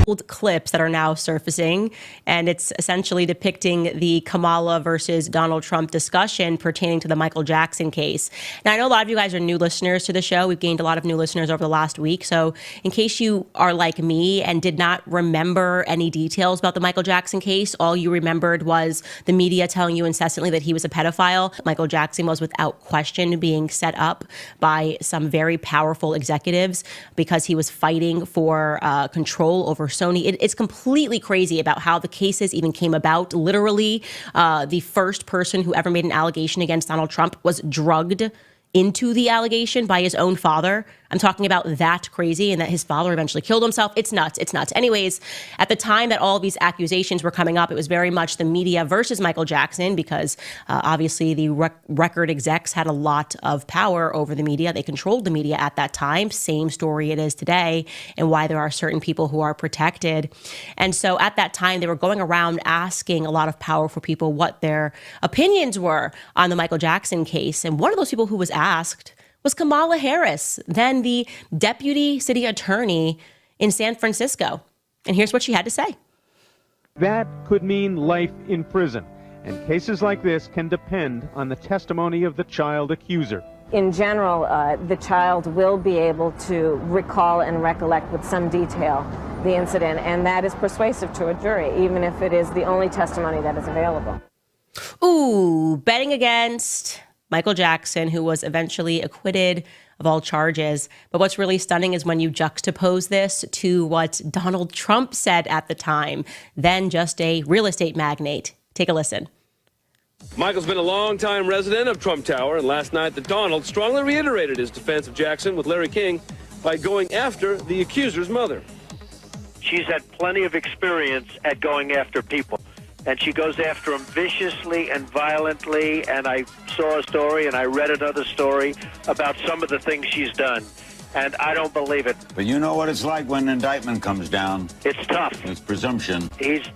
old clips that are now surfacing, and it's essentially depicting the Kamala versus Donald Trump discussion pertaining to the Michael Jackson case. Now, I know a lot of you guys are new listeners to the show. We've gained a lot of new listeners over the last week. So in case you are like me and did not remember any details about the Michael Jackson case, all you remembered was the media telling you incessantly that he was a pedophile. Michael Jackson was without question being set up by some very powerful executives because he was fighting for control over Sony. It's completely crazy about how the cases even came about. Literally, the first person who ever made an allegation against Donald Trump was drugged into the allegation by his own father. I'm talking about that crazy, and that his father eventually killed himself. It's nuts. It's nuts. Anyways, at the time that all of these accusations were coming up, it was very much the media versus Michael Jackson because obviously the record execs had a lot of power over the media. They controlled the media at that time. Same story it is today, and why there are certain people who are protected. And so at that time, they were going around asking a lot of powerful people what their opinions were on the Michael Jackson case. And one of those people who was asked was Kamala Harris, then the deputy city attorney in San Francisco. And here's what she had to say. That could mean life in prison, and cases like this can depend on the testimony of the child accuser. In general, the child will be able to recall and recollect with some detail the incident, and that is persuasive to a jury, even if it is the only testimony that is available. Ooh, betting against Michael Jackson, who was eventually acquitted of all charges. But what's really stunning is when you juxtapose this to what Donald Trump said at the time, then just a real estate magnate. Take a listen. Michael's been a long-time resident of Trump Tower, and last night the Donald strongly reiterated his defense of Jackson with Larry King by going after the accuser's mother. She's had plenty of experience at going after people. And she goes after him viciously and violently, and I saw a story and I read another story about some of the things she's done, and I don't believe it. But you know what it's like when an indictment comes down. It's tough. It's presumption. It's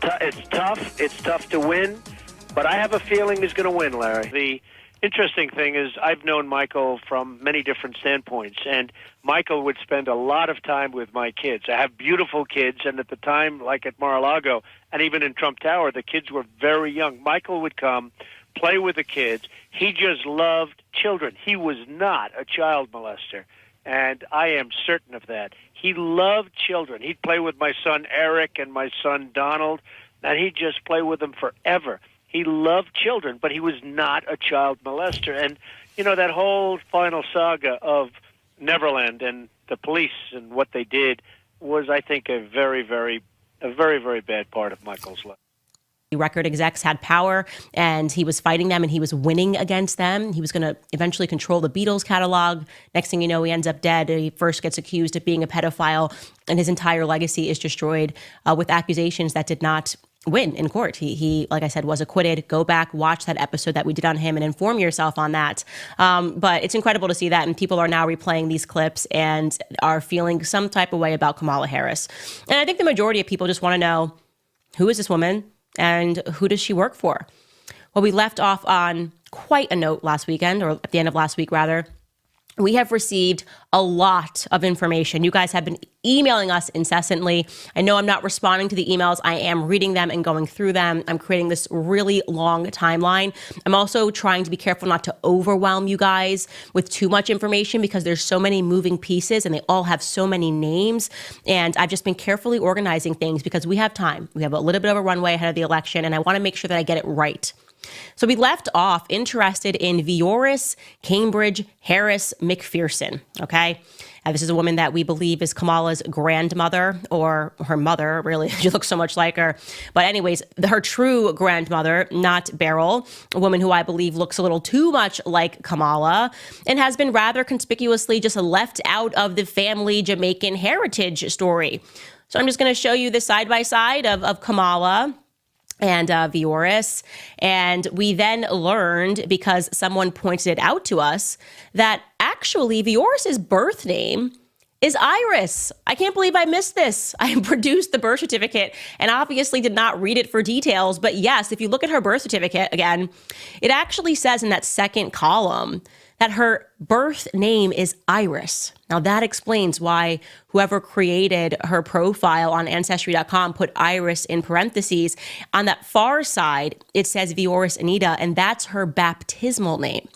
tough. It's tough to win, but I have a feeling he's going to win, Larry. The interesting thing is I've known Michael from many different standpoints, and Michael would spend a lot of time with my kids. I have beautiful kids, and at the time, like at Mar-a-Lago, and even in Trump Tower, the kids were very young. Michael would come, play with the kids. He just loved children. He was not a child molester, and I am certain of that. He loved children. He'd play with my son Eric and my son Donald, and he'd just play with them forever. He loved children, but he was not a child molester. And, you know, that whole final saga of Neverland and the police and what they did was, I think, a very, very bad part of Michael's life. The record execs had power, and he was fighting them, and he was winning against them. He was going to eventually control the Beatles catalog. Next thing you know, he ends up dead. He first gets accused of being a pedophile, and his entire legacy is destroyed with accusations that did not win in court. He, like I said, was acquitted. Go back, watch that episode that we did on him and inform yourself on that. But it's incredible to see that. And people are now replaying these clips and are feeling some type of way about Kamala Harris. And I think the majority of people just want to know, who is this woman and who does she work for? Well, we left off on quite a note last weekend, or at the end of last week, rather. We have received a lot of information. You guys have been emailing us incessantly. I know I'm not responding to the emails. I am reading them and going through them. I'm creating this really long timeline. I'm also trying to be careful not to overwhelm you guys with too much information because there's so many moving pieces and they all have so many names. And I've just been carefully organizing things because we have time. We have a little bit of a runway ahead of the election, and I want to make sure that I get it right. So we left off interested in Vioris Cambridge Harris McPherson, okay? This is a woman that we believe is Kamala's grandmother, or her mother, really. She looks so much like her. But anyways, her true grandmother, not Beryl, a woman who I believe looks a little too much like Kamala and has been rather conspicuously just left out of the family Jamaican heritage story. So I'm just going to show you the side-by-side of Kamala and Vioris. And we then learned, because someone pointed it out to us, that actually Vioris's birth name is Iris. I can't believe I missed this. I produced the birth certificate and obviously did not read it for details. But yes, if you look at her birth certificate again, it actually says in that second column that her birth name is Iris. Now that explains why whoever created her profile on Ancestry.com put Iris in parentheses. On that far side, it says Vioris Anita, and that's her baptismal name.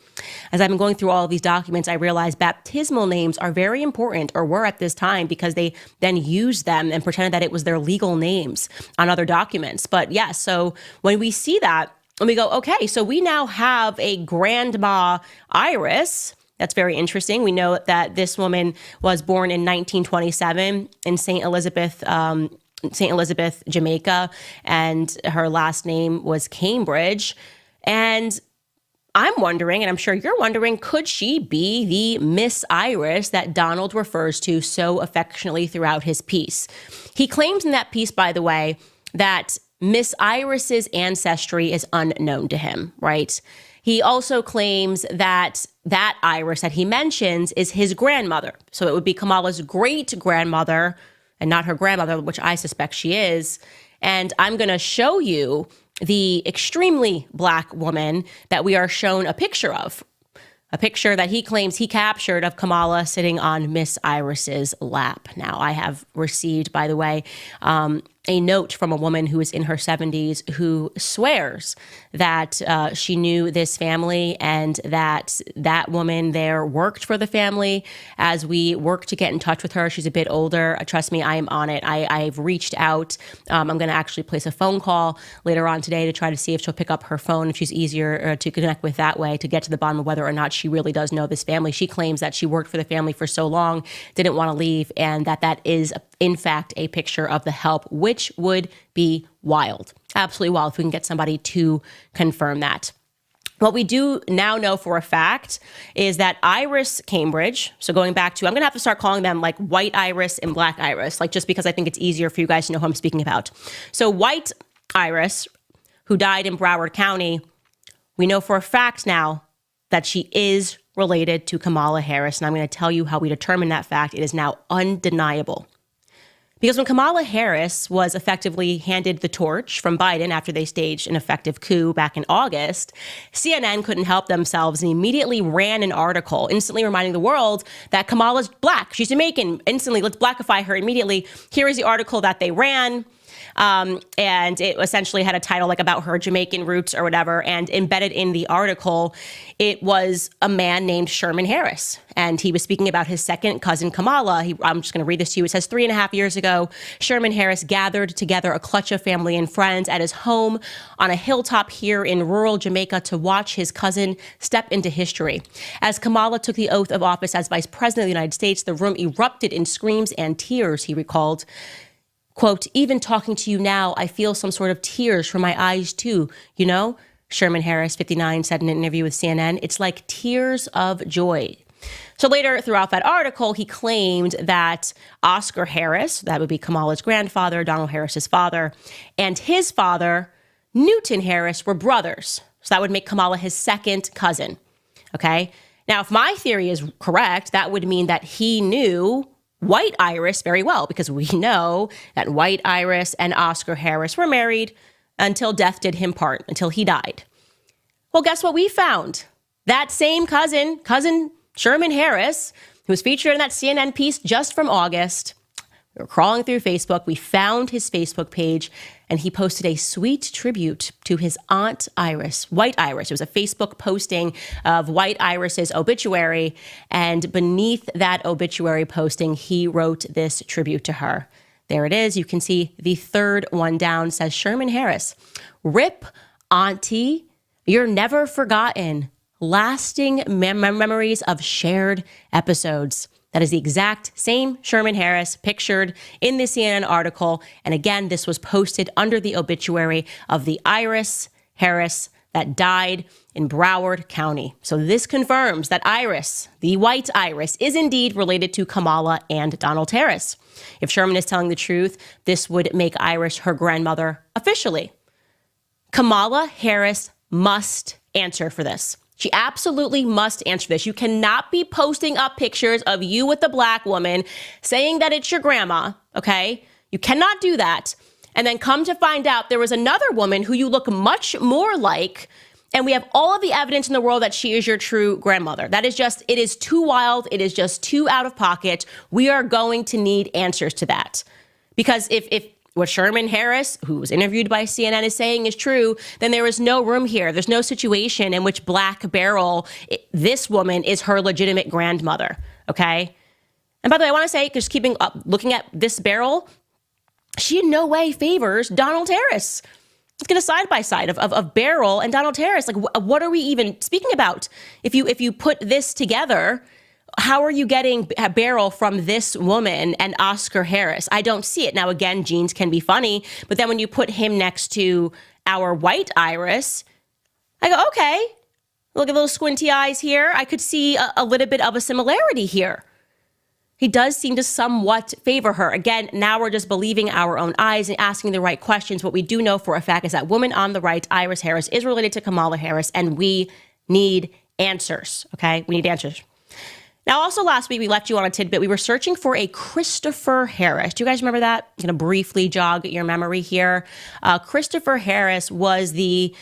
As I've been going through all of these documents, I realized baptismal names are very important, or were at this time, because they then used them and pretended that it was their legal names on other documents. But yeah, so when we see that, and we go, okay, so we now have a grandma Iris. That's very interesting. We know that this woman was born in 1927 in St. Elizabeth, Jamaica, and her last name was Cambridge. And I'm wondering, and I'm sure you're wondering, could she be the Miss Iris that Donald refers to so affectionately throughout his piece? He claims in that piece, by the way, that Miss Iris's ancestry is unknown to him, right? He also claims that that Iris that he mentions is his grandmother. So it would be Kamala's great-grandmother and not her grandmother, which I suspect she is. And I'm going to show you the extremely Black woman that we are shown a picture of. A picture that he claims he captured of Kamala sitting on Miss Iris's lap. Now, I have received, by the way, a note from a woman who is in her 70s who swears that she knew this family and that that woman there worked for the family. As we work to get in touch with her, she's a bit older. Trust me, I am on it. I've reached out. I'm going to actually place a phone call later on today to try to see if she'll pick up her phone, if she's easier to connect with that way, to get to the bottom of whether or not she really does know this family. She claims that she worked for the family for so long, didn't want to leave, and that is in fact a picture of the help, which would be wild. Absolutely wild if we can get somebody to confirm that. What we do now know for a fact is that Iris Cambridge, so going back to, I'm going to have to start calling them like White Iris and Black Iris, like just because I think it's easier for you guys to know who I'm speaking about. So White Iris, who died in Broward County, we know for a fact now that she is related to Kamala Harris, and I'm going to tell you how we determine that fact. It is now undeniable. Because when Kamala Harris was effectively handed the torch from Biden after they staged an effective coup back in August, CNN couldn't help themselves and immediately ran an article, instantly reminding the world that Kamala's Black. She's Jamaican. Instantly, let's Blackify her immediately. Here is the article that they ran. And it essentially had a title like about her Jamaican roots or whatever. And embedded in the article, it was a man named Sherman Harris. And he was speaking about his second cousin, Kamala. I'm just going to read this to you. It says, 3.5 years ago, Sherman Harris gathered together a clutch of family and friends at his home on a hilltop here in rural Jamaica to watch his cousin step into history. As Kamala took the oath of office as vice president of the United States, the room erupted in screams and tears, he recalled. Quote, even talking to you now, I feel some sort of tears from my eyes too. You know, Sherman Harris, 59, said in an interview with CNN, it's like tears of joy. So later throughout that article, he claimed that Oscar Harris, that would be Kamala's grandfather, Donald Harris's father, and his father, Newton Harris, were brothers. So that would make Kamala his second cousin. Okay. Now, if my theory is correct, that would mean that he knew White Iris very well, because we know that White Iris and Oscar Harris were married until death did him part, until he died. Well, guess what we found? That same cousin Sherman Harris, who was featured in that CNN piece just from August. We were crawling through Facebook. We found his Facebook page, and he posted a sweet tribute to his Aunt Iris, White Iris. It was a Facebook posting of White Iris's obituary, and beneath that obituary posting, he wrote this tribute to her. There it is. You can see the third one down says, Sherman Harris, rip Auntie, you're never forgotten. Lasting memories of shared episodes. That is the exact same Sherman Harris pictured in the CNN article. And again, this was posted under the obituary of the Iris Harris that died in Broward County. So this confirms that Iris, the White Iris, is indeed related to Kamala and Donald Harris. If Sherman is telling the truth, this would make Iris her grandmother officially. Kamala Harris must answer for this. She absolutely must answer this. You cannot be posting up pictures of you with the Black woman saying that it's your grandma, okay? You cannot do that. And then come to find out there was another woman who you look much more like And we have all of the evidence in the world that she is your true grandmother. That is just, it is too wild. It is just too out of pocket. We are going to need answers to that. Because if what Sherman Harris, who was interviewed by CNN, is saying is true, then there is no room here. There's no situation in which Black Beryl, this woman, is her legitimate grandmother, okay? And by the way, I want to say, just keeping up, looking at this Beryl, she in no way favors Donald Harris. Let's get a side-by-side of Beryl and Donald Harris. Like, what are we even speaking about? If you put this together, how are you getting Beryl from this woman and Oscar Harris? I don't see it. Now, again, genes can be funny, but then when you put him next to our white Iris, I go, okay, look at those squinty eyes here. I could see a little bit of a similarity here. He does seem to somewhat favor her. Again, now we're just believing our own eyes and asking the right questions. What we do know for a fact is that woman on the right, Iris Harris, is related to Kamala Harris, and we need answers, okay? We need answers. Now, also last week, we left you on a tidbit. We were searching for a Christopher Harris. Do you guys remember that? I'm going to briefly jog your memory here. Christopher Harris was the,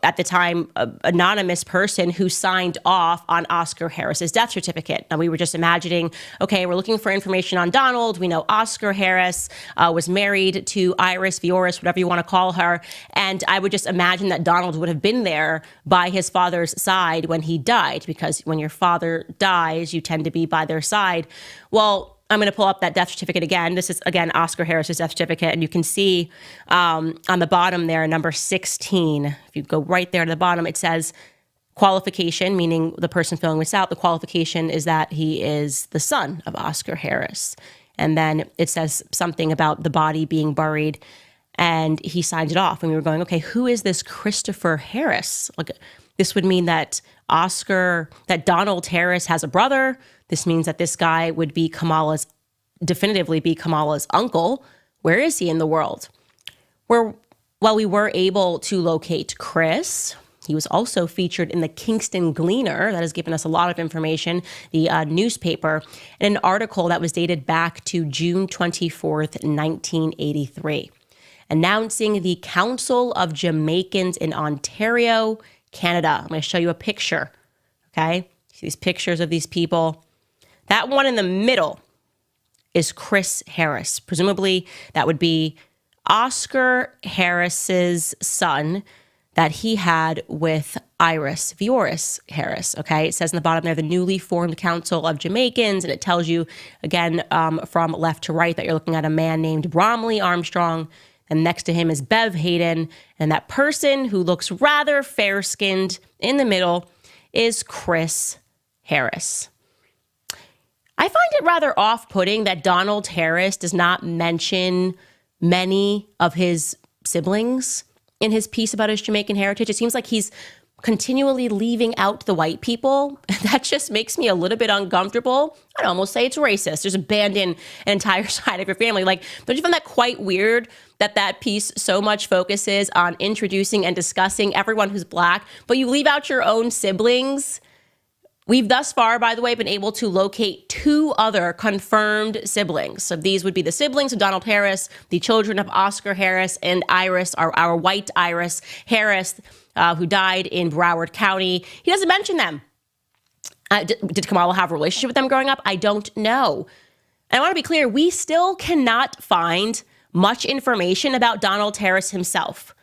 at the time, anonymous person who signed off on Oscar Harris's death certificate. Now, we were just imagining, okay, we're looking for information on Donald. We know Oscar Harris was married to Iris, Vioris, whatever you want to call her. And I would just imagine that Donald would have been there by his father's side when he died, because when your father dies, you tend to be by their side. Well, I'm going to pull up that death certificate again. This is, again, Oscar Harris's death certificate. And you can see on the bottom there, number 16. If you go right there to the bottom, it says qualification, meaning the person filling this out. The qualification is that he is the son of Oscar Harris. And then it says something about the body being buried. And he signed it off. And we were going, okay, who is this Christopher Harris? Like, this would mean that Donald Harris has a brother. This means that this guy would be definitively be Kamala's uncle. Where is he in the world? Well, we were able to locate Chris. He was also featured in the Kingston Gleaner. That has given us a lot of information, the newspaper, in an article that was dated back to June 24th, 1983, announcing the Council of Jamaicans in Ontario, Canada. I'm going to show you a picture, okay? See these pictures of these people. That one in the middle is Chris Harris. Presumably, that would be Oscar Harris's son that he had with Iris Vioris Harris, okay? It says in the bottom there, the newly formed Council of Jamaicans, and it tells you, again, from left to right, that you're looking at a man named Bromley Armstrong, and next to him is Bev Hayden, and that person who looks rather fair-skinned in the middle is Chris Harris. I find it rather off-putting that Donald Harris does not mention many of his siblings in his piece about his Jamaican heritage. It seems like he's continually leaving out the white people. That just makes me a little bit uncomfortable. I'd almost say it's racist. Just abandon an entire side of your family. Like, don't you find that quite weird that piece so much focuses on introducing and discussing everyone who's Black, but you leave out your own siblings? We've thus far, by the way, been able to locate 2 other confirmed siblings. So these would be the siblings of Donald Harris, the children of Oscar Harris and Iris, our white Iris Harris, who died in Broward County. He doesn't mention them. Did Kamala have a relationship with them growing up? I don't know. And I want to be clear, we still cannot find much information about Donald Harris himself.